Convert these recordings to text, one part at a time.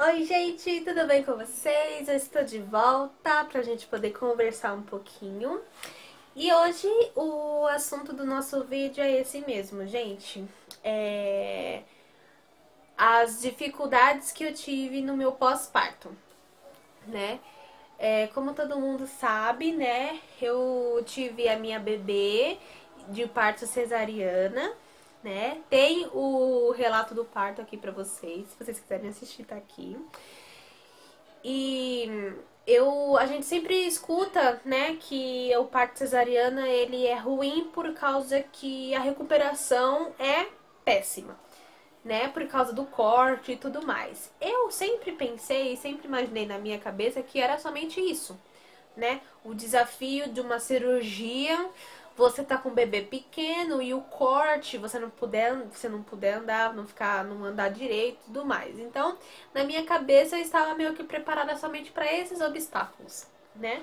Oi, gente, tudo bem com vocês? Eu estou de volta pra gente poder conversar um pouquinho. E hoje o assunto do nosso vídeo é esse mesmo, gente. As dificuldades que eu tive no meu pós-parto, né? Como todo mundo sabe, né? Eu tive a minha bebê de parto cesariana, né? Tem o relato do parto aqui pra vocês, se vocês quiserem assistir, tá aqui. E a gente sempre escuta, né, que o parto cesariana ele é ruim por causa que a recuperação é péssima, né, por causa do corte e tudo mais. Eu sempre pensei, sempre imaginei na minha cabeça que era somente isso, né? O desafio de uma cirurgia, você tá com um bebê pequeno e o corte, você não puder andar, não andar direito e tudo mais. Então, na minha cabeça eu estava meio que preparada somente para esses obstáculos, né?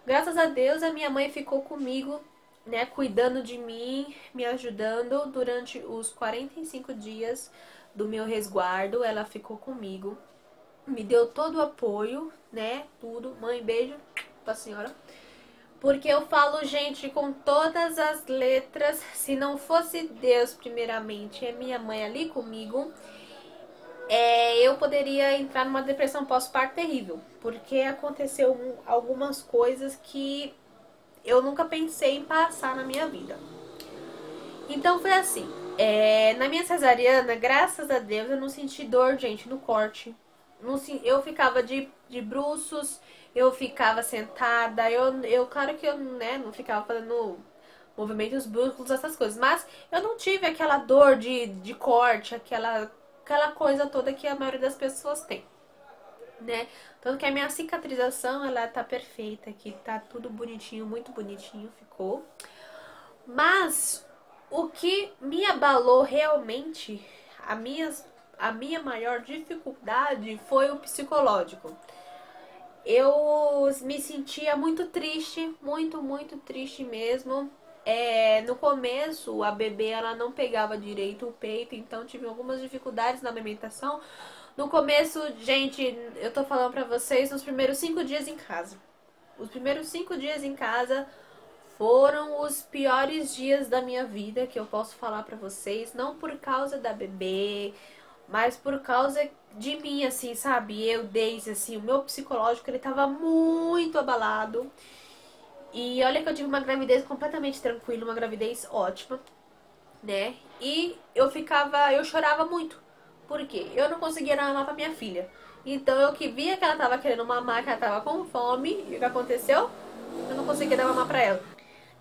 Graças a Deus a minha mãe ficou comigo, né, cuidando de mim, me ajudando durante os 45 dias do meu resguardo. Ela ficou comigo, me deu todo o apoio, né? Tudo. Mãe, beijo pra senhora. Porque eu falo, gente, com todas as letras, se não fosse Deus, primeiramente, e minha mãe ali comigo, eu poderia entrar numa depressão pós-parto terrível. Porque aconteceu algumas coisas que eu nunca pensei em passar na minha vida. Então foi assim. Na minha cesariana, graças a Deus, eu não senti dor, gente, no corte. Eu ficava de bruços, eu ficava sentada, claro que eu, né, não ficava fazendo movimentos bruscos, essas coisas, mas eu não tive aquela dor de corte, aquela coisa toda que a maioria das pessoas tem, né? Tanto que a minha cicatrização, ela tá perfeita aqui, tá tudo bonitinho, muito bonitinho ficou. Mas o que me abalou realmente, a minha, a minha maior dificuldade foi o psicológico. Eu me sentia muito triste, muito, muito triste mesmo. No começo, a bebê ela não pegava direito o peito, então tive algumas dificuldades na amamentação. No começo, gente, eu tô falando pra vocês, nos primeiros 5 dias em casa. Os primeiros 5 dias em casa foram os piores dias da minha vida, que eu posso falar pra vocês, não por causa da bebê, mas por causa de mim, assim, sabe? Eu, Daisy, assim, o meu psicológico, ele tava muito abalado. E olha que eu tive uma gravidez completamente tranquila, uma gravidez ótima, né? E eu chorava muito. Por quê? Eu não conseguia dar mamar pra minha filha. Então eu que via que ela tava querendo mamar, que ela tava com fome, e o que aconteceu? Eu não conseguia dar mamar pra ela.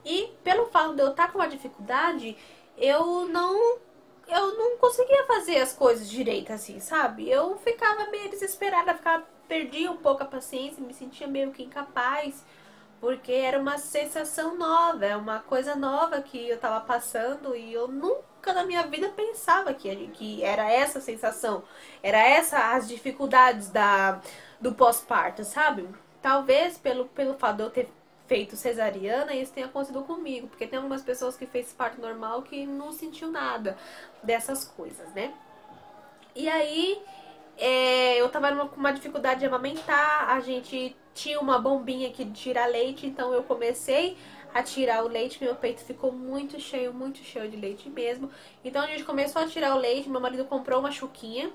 E pelo fato de eu estar com uma dificuldade, eu não eu não conseguia fazer as coisas direito assim, sabe? Eu ficava meio desesperada, perdia um pouco a paciência, me sentia meio que incapaz, porque era uma sensação nova, é uma coisa nova que eu tava passando e eu nunca na minha vida pensava que era essa sensação, era essa as dificuldades do pós-parto, sabe? Talvez pelo fato de eu ter feito cesariana, isso tenha acontecido comigo, porque tem algumas pessoas que fez parto normal que não sentiu nada dessas coisas, né? E aí, eu tava com uma dificuldade de amamentar, a gente tinha uma bombinha aqui de tirar leite, então eu comecei a tirar o leite, meu peito ficou muito cheio de leite mesmo. Então a gente começou a tirar o leite, meu marido comprou uma chuquinha,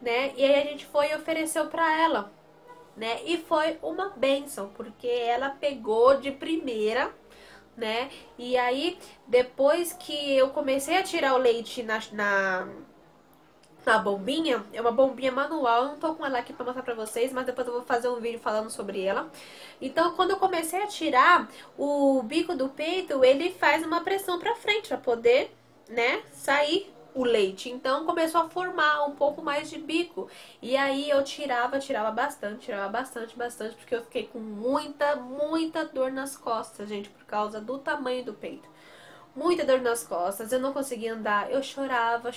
né? E aí a gente foi e ofereceu pra ela, né? E foi uma bênção, porque ela pegou de primeira, né? E aí, depois que eu comecei a tirar o leite na bombinha, é uma bombinha manual, eu não tô com ela aqui pra mostrar pra vocês, mas depois eu vou fazer um vídeo falando sobre ela. Então, quando eu comecei a tirar, o bico do peito, ele faz uma pressão pra frente, pra poder, né, sair o leite. Então, começou a formar um pouco mais de bico. E aí, eu tirava bastante, porque eu fiquei com muita dor nas costas, gente, por causa do tamanho do peito. Muita dor nas costas, eu não conseguia andar, eu chorava,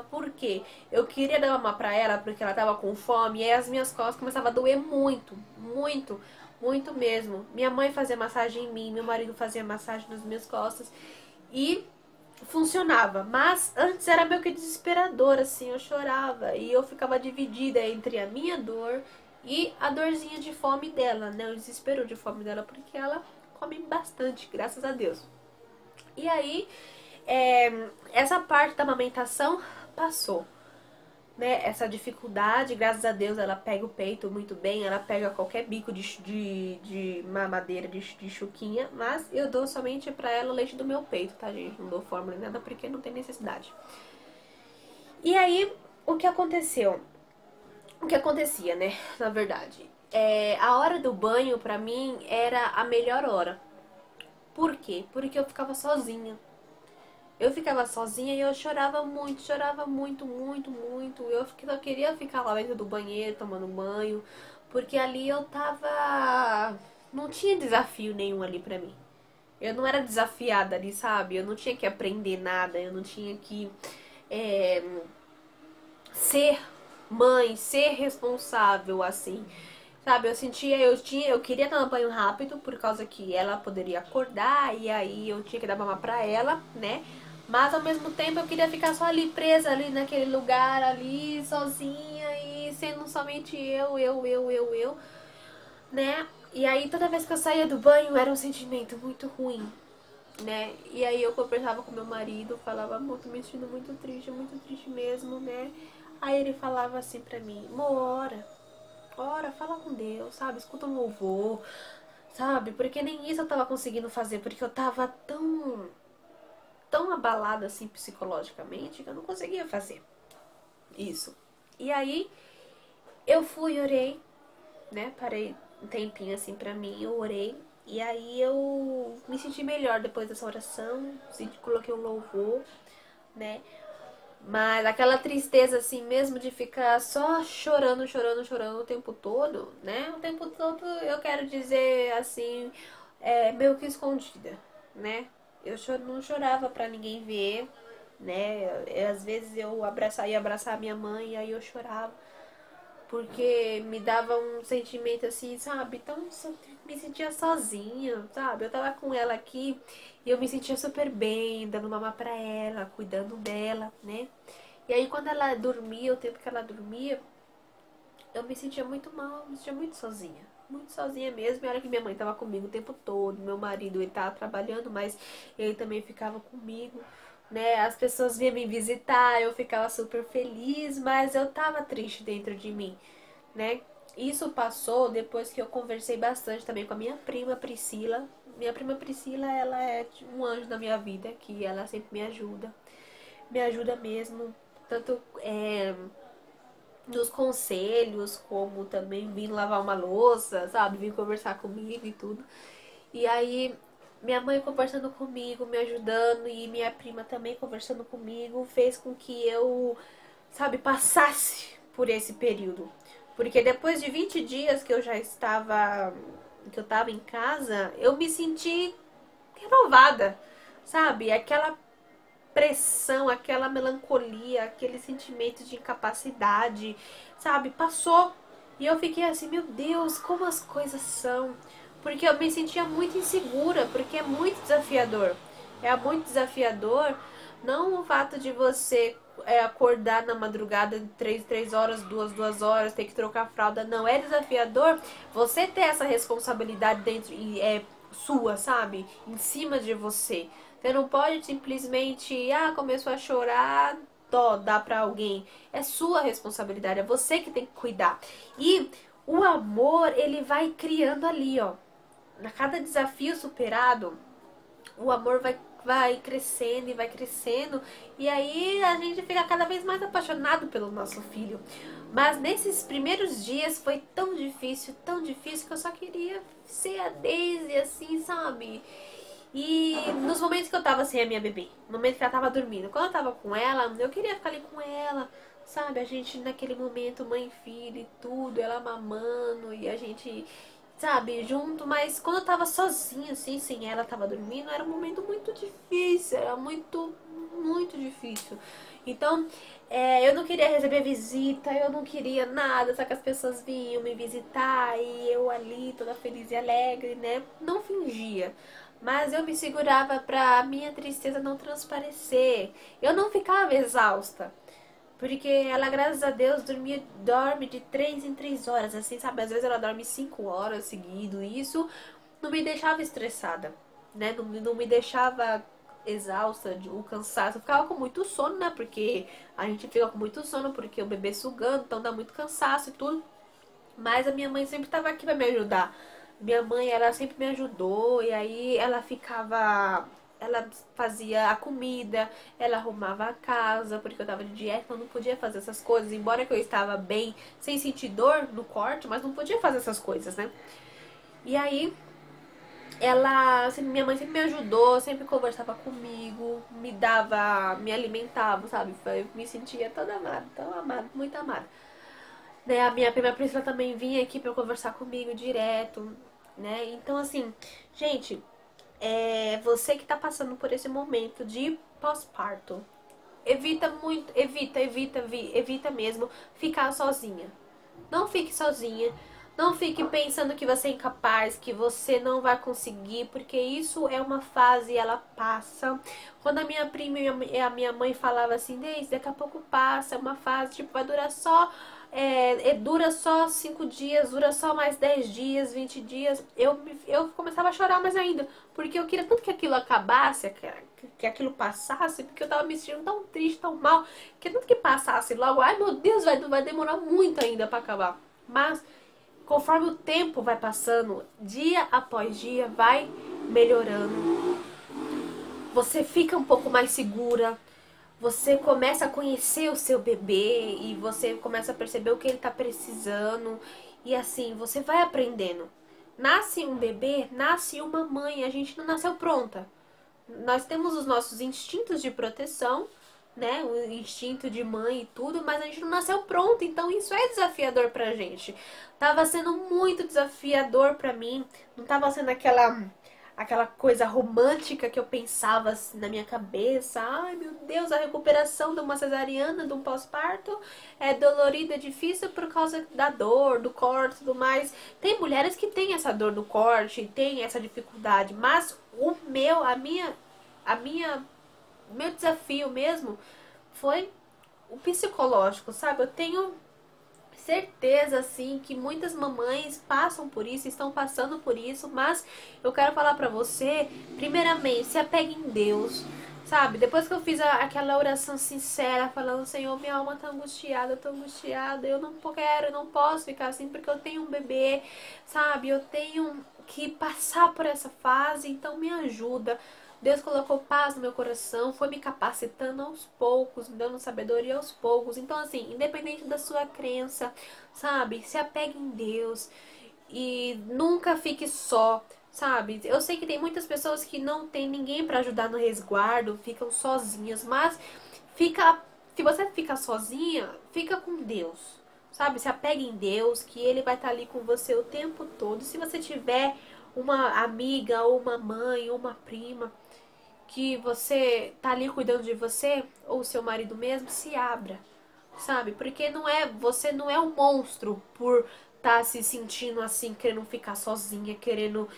por quê? Eu queria dar uma pra ela porque ela tava com fome, e aí as minhas costas começavam a doer muito mesmo. Minha mãe fazia massagem em mim, meu marido fazia massagem nas minhas costas, e funcionava, mas antes era meio que desesperador, assim, eu chorava e eu ficava dividida entre a minha dor e a dorzinha de fome dela, né? O desespero de fome dela, porque ela come bastante, graças a Deus. E aí, essa parte da amamentação passou, né? Essa dificuldade, graças a Deus, ela pega o peito muito bem, ela pega qualquer bico de mamadeira, de chuquinha, mas eu dou somente pra ela o leite do meu peito, tá, gente? Não dou fórmula nem nada porque não tem necessidade. E aí, o que aconteceu? O que acontecia, né? Na verdade, a hora do banho, pra mim, era a melhor hora. Por quê? Porque eu ficava sozinha. Eu ficava sozinha e eu chorava muito, muito, muito. Eu só queria ficar lá dentro do banheiro tomando banho, porque ali eu tava. Não tinha desafio nenhum ali pra mim. Eu não era desafiada ali, sabe? Eu não tinha que aprender nada, eu não tinha que é, ser mãe, ser responsável assim. Sabe, eu queria tomar banho rápido por causa que ela poderia acordar e aí eu tinha que dar mamar pra ela, né? Mas ao mesmo tempo eu queria ficar só ali presa ali naquele lugar ali, sozinha e sendo somente eu, né? E aí toda vez que eu saía do banho era um sentimento muito ruim, né? E aí eu conversava com meu marido, falava, amor, tô me sentindo muito triste mesmo, né? Aí ele falava assim pra mim, amor, ora, fala com Deus, sabe? Escuta um louvor, sabe? Porque nem isso eu tava conseguindo fazer, porque eu tava tão abalada assim psicologicamente que eu não conseguia fazer isso. E aí eu fui, orei, né? Parei um tempinho assim pra mim, eu orei. E aí eu me senti melhor depois dessa oração, coloquei um louvor, né? Mas aquela tristeza assim mesmo de ficar só chorando o tempo todo, né? O tempo todo eu quero dizer assim, meio que escondida, né? Não chorava pra ninguém ver, né? Às vezes ia abraçar minha mãe e aí eu chorava. Porque me dava um sentimento assim, sabe? Me sentia sozinha, sabe? Eu tava com ela aqui e eu me sentia super bem, dando mamar pra ela, cuidando dela, né? E aí quando ela dormia, o tempo que ela dormia, eu me sentia muito mal, me sentia muito sozinha. Muito sozinha mesmo, e era que minha mãe tava comigo o tempo todo, meu marido ele tava trabalhando, mas ele também ficava comigo, né? As pessoas vinham me visitar, eu ficava super feliz, mas eu tava triste dentro de mim, né? Isso passou depois que eu conversei bastante também com a minha prima Priscila. Minha prima Priscila, ela é um anjo na minha vida, que ela sempre me ajuda mesmo, tanto nos conselhos, como também vir lavar uma louça, sabe? Vir conversar comigo e tudo. E aí, minha mãe conversando comigo, me ajudando, e minha prima também conversando comigo, fez com que eu, sabe, passasse por esse período. Porque depois de 20 dias que eu tava em casa, eu me senti renovada, sabe? Aquela pressão, aquela melancolia, aquele sentimento de incapacidade, sabe? Passou. E eu fiquei assim, meu Deus, como as coisas são. Porque eu me sentia muito insegura, porque é muito desafiador. É muito desafiador não o fato de você acordar na madrugada de 3 horas, 2 horas, ter que trocar a fralda. Não, é desafiador você ter essa responsabilidade dentro sua, sabe? Em cima de você. Você não pode simplesmente, começou a chorar, dá pra alguém. É sua responsabilidade, é você que tem que cuidar. E o amor, ele vai criando ali, ó. A cada desafio superado, o amor vai crescendo e vai crescendo. E aí a gente fica cada vez mais apaixonado pelo nosso filho. Mas nesses primeiros dias foi tão difícil que eu só queria ser a Daisy, assim, sabe? E nos momentos que eu tava sem a minha bebê, no momento que ela tava dormindo, quando eu tava com ela, eu queria ficar ali com ela, sabe? A gente naquele momento, mãe e filha e tudo, ela mamando e a gente, sabe, junto. Mas quando eu tava sozinha, assim, sem ela, tava dormindo, era um momento muito difícil, era muito difícil. Então, eu não queria receber visita, eu não queria nada, só que as pessoas vinham me visitar e eu ali, toda feliz e alegre, né? Não fingia. mas eu me segurava pra minha tristeza não transparecer. Eu não ficava exausta. Porque ela, graças a Deus, dorme de 3 em 3 horas, assim, sabe? Às vezes ela dorme 5 horas seguido. E isso não me deixava estressada, né? Não me deixava exausta, o cansaço. Eu ficava com muito sono, né? Porque a gente fica com muito sono, porque o bebê sugando, então dá muito cansaço e tudo. Mas a minha mãe sempre estava aqui para me ajudar. Minha mãe, ela sempre me ajudou. E aí ela ficava... Ela fazia a comida, ela arrumava a casa, porque eu tava de dieta, então não podia fazer essas coisas. Embora que eu estava bem, sem sentir dor no corte, mas não podia fazer essas coisas, né? E aí ela, minha mãe sempre me ajudou, sempre conversava comigo, me dava, me alimentava, sabe? Eu me sentia toda amada, tão amada, muito amada. Né, a minha prima Priscila também vinha aqui pra conversar comigo direto, né? Então, assim, gente, você que tá passando por esse momento de pós-parto, evita muito, evita mesmo ficar sozinha. Não fique sozinha. Não fique pensando que você é incapaz, que você não vai conseguir, porque isso é uma fase e ela passa. Quando a minha prima e a minha mãe falavam assim, Deise, daqui a pouco passa, é uma fase, tipo, vai durar só. Dura só 5 dias, dura só mais 10 dias, 20 dias. Eu começava a chorar mais ainda, porque eu queria tanto que aquilo acabasse, que aquilo passasse, porque eu tava me sentindo tão triste, tão mal, que tanto que passasse logo, ai meu Deus, vai demorar muito ainda pra acabar. Mas conforme o tempo vai passando, dia após dia, vai melhorando. Você fica um pouco mais segura. Você começa a conhecer o seu bebê e você começa a perceber o que ele tá precisando. E assim, você vai aprendendo. Nasce um bebê, nasce uma mãe. A gente não nasceu pronta. Nós temos os nossos instintos de proteção, né? O instinto de mãe e tudo, mas a gente não nasceu pronto, então isso é desafiador pra gente. Tava sendo muito desafiador pra mim, não tava sendo aquela coisa romântica que eu pensava assim, na minha cabeça. Ai, meu Deus, a recuperação de uma cesariana, de um pós-parto é dolorida, é difícil por causa da dor, do corte e tudo mais. Tem mulheres que têm essa dor do corte, tem essa dificuldade, mas a minha meu desafio mesmo foi o psicológico, sabe? Eu tenho certeza, assim, que muitas mamães passam por isso, estão passando por isso, mas eu quero falar pra você, primeiramente, se apegue em Deus, sabe? Depois que eu fiz aquela oração sincera, falando, Senhor, minha alma tá angustiada, eu tô angustiada, eu não quero, eu não posso ficar assim, porque eu tenho um bebê, sabe? Eu tenho que passar por essa fase, então me ajuda. Deus colocou paz no meu coração, foi me capacitando aos poucos, me dando sabedoria aos poucos. Então, assim, independente da sua crença, sabe? Se apegue em Deus e nunca fique só, sabe? Eu sei que tem muitas pessoas que não tem ninguém para ajudar no resguardo, ficam sozinhas, mas se você fica sozinha, fica com Deus. Sabe? Se apegue em Deus, que Ele vai estar ali com você o tempo todo. Se você tiver uma amiga, ou uma mãe, ou uma prima, que você tá ali cuidando de você, ou seu marido mesmo, se abra, sabe? Porque você não é um monstro por tá se sentindo assim, querendo ficar sozinha, querendo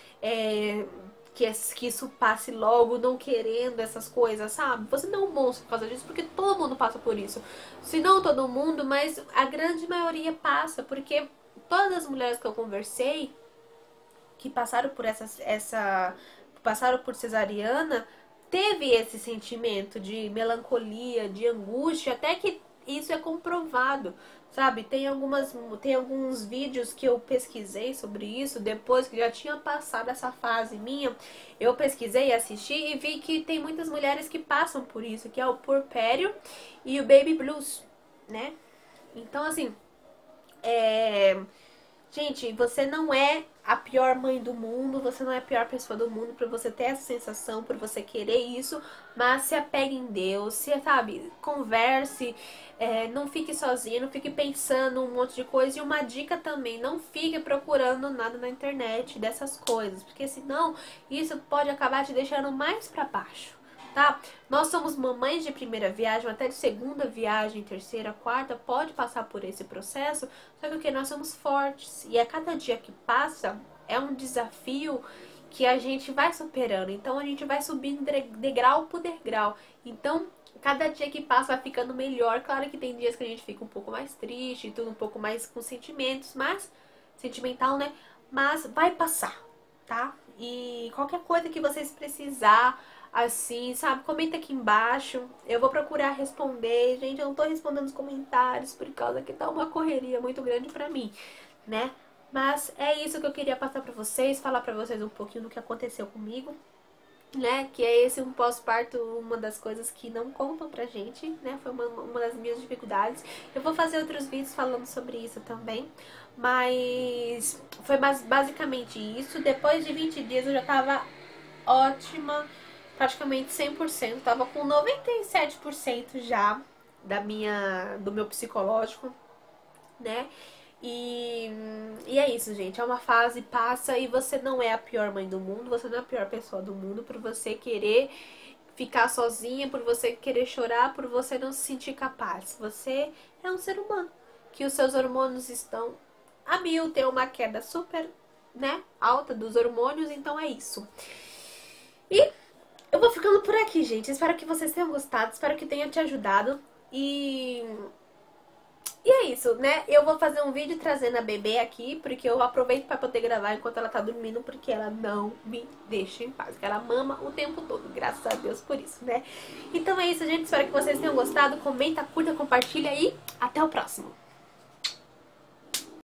que isso passe logo, não querendo essas coisas, sabe? Você não é um monstro por causa disso, porque todo mundo passa por isso. Se não todo mundo, mas a grande maioria passa, porque todas as mulheres que eu conversei, que passaram por passaram por cesariana, teve esse sentimento de melancolia, de angústia, até que isso é comprovado, sabe? Tem alguns vídeos que eu pesquisei sobre isso, depois que já tinha passado essa fase minha, eu pesquisei, assisti e vi que tem muitas mulheres que passam por isso, que é o puerpério e o baby blues, né? Então, assim, gente, você não é a pior mãe do mundo, você não é a pior pessoa do mundo por você ter essa sensação, por você querer isso, mas se apegue em Deus, sabe, converse, não fique sozinha, não fique pensando um monte de coisa. E uma dica também, não fique procurando nada na internet dessas coisas, porque senão isso pode acabar te deixando mais pra baixo. Tá? Nós somos mamães de primeira viagem, até de segunda viagem, terceira, quarta, pode passar por esse processo, só que o que nós somos fortes. E a cada dia que passa é um desafio que a gente vai superando. Então a gente vai subindo degrau por degrau. Então, cada dia que passa vai ficando melhor. Claro que tem dias que a gente fica um pouco mais triste, tudo um pouco mais com sentimentos, mas sentimental, né? Mas vai passar, tá? E qualquer coisa que vocês precisar, assim, sabe? Comenta aqui embaixo. Eu vou procurar responder. Gente, eu não tô respondendo os comentários por causa que tá uma correria muito grande pra mim, né? Mas é isso que eu queria passar pra vocês, falar pra vocês um pouquinho do que aconteceu comigo, né? Que é esse um pós-parto, uma das coisas que não contam pra gente, né? Foi uma das minhas dificuldades. Eu vou fazer outros vídeos falando sobre isso também, mas foi basicamente isso. Depois de 20 dias eu já tava ótima, praticamente 100%, tava com 97% já do meu psicológico, né? E é isso, gente. É uma fase, passa, e você não é a pior mãe do mundo, você não é a pior pessoa do mundo por você querer ficar sozinha, por você querer chorar, por você não se sentir capaz. Você é um ser humano, que os seus hormônios estão a mil, tem uma queda super, né, alta dos hormônios, então é isso. E eu vou ficando por aqui, gente. Espero que vocês tenham gostado, espero que tenha te ajudado. E é isso, né? Eu vou fazer um vídeo trazendo a bebê aqui, porque eu aproveito pra poder gravar enquanto ela tá dormindo, porque ela não me deixa em paz. Ela mama o tempo todo, graças a Deus por isso, né? Então é isso, gente. Espero que vocês tenham gostado. Comenta, curta, compartilha e até o próximo.